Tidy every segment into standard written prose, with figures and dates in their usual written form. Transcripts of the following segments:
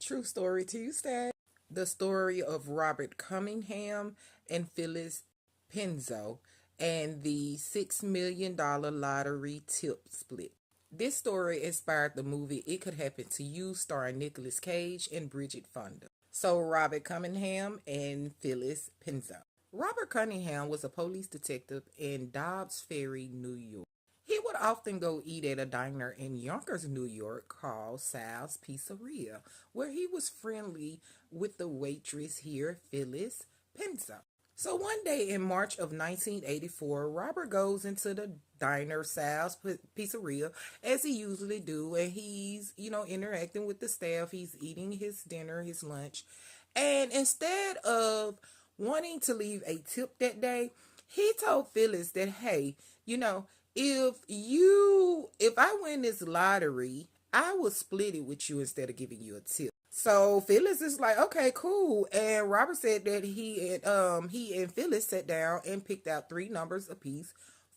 True Story Tuesday. The story of Robert Cunningham and Phyllis Penzo and the $6 million lottery tip split. This story inspired the movie It Could Happen to You, starring Nicolas Cage and Bridget Fonda. So, Robert Cunningham and Phyllis Penzo. Robert Cunningham was a police detective in Dobbs Ferry, New York. He would often go eat at a diner in Yonkers, New York called Sal's Pizzeria, where he was friendly with the waitress here, Phyllis Penzo. So one day in March of 1984, Robert goes into the diner, Sal's Pizzeria, as he usually do, and he's, interacting with the staff. He's eating his dinner, his lunch, and instead of wanting to leave a tip that day, he told Phyllis that, hey, if I win this lottery, I will split it with you instead of giving you a tip. So Phyllis is like, okay, cool. And Robert said that he and Phyllis sat down and picked out 3 numbers apiece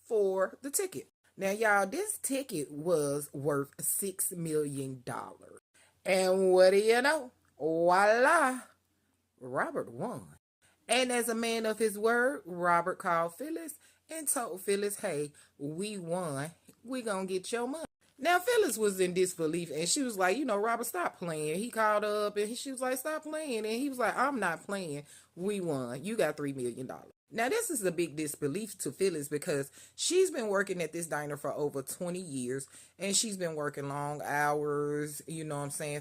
for the ticket. Now, y'all, this ticket was worth $6 million. And what do you know? Voila, Robert won. And as a man of his word, Robert called Phyllis and told Phyllis, hey, we won. We gonna get your money. Now, Phyllis was in disbelief, and she was like, Robert, stop playing. He called up, and she was like, stop playing. And he was like, I'm not playing. We won. You got $3 million. Now, this is a big disbelief to Phyllis because she's been working at this diner for over 20 years, and she's been working long hours,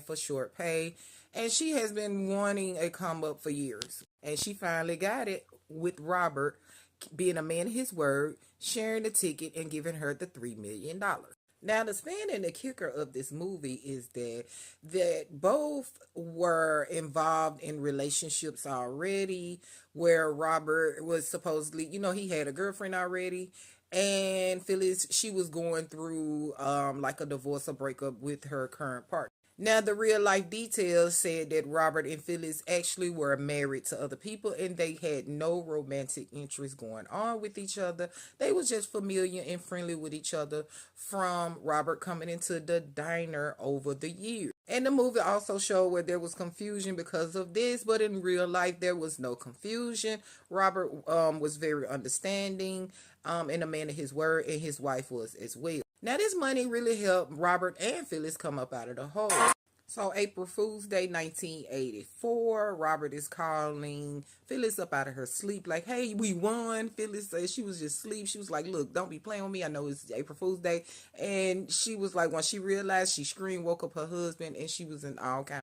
for short pay. And she has been wanting a come up for years. And she finally got it with Robert being a man of his word, sharing the ticket and giving her the $3 million. Now, the spin and the kicker of this movie is that both were involved in relationships already, where Robert was supposedly, he had a girlfriend already, and Phyllis, she was going through like a divorce or breakup with her current partner. Now, the real life details said that Robert and Phyllis actually were married to other people and they had no romantic interest going on with each other. They were just familiar and friendly with each other from Robert coming into the diner over the years. And the movie also showed where there was confusion because of this, but in real life, there was no confusion. Robert was very understanding and a man of his word, and his wife was as well. Now, this money really helped Robert and Phyllis come up out of the hole. So, April Fool's Day, 1984, Robert is calling Phyllis up out of her sleep like, hey, we won. Phyllis said she was just asleep. She was like, look, don't be playing with me. I know it's April Fool's Day. And she was like, when she realized, she screamed, woke up her husband, and she was in all kinds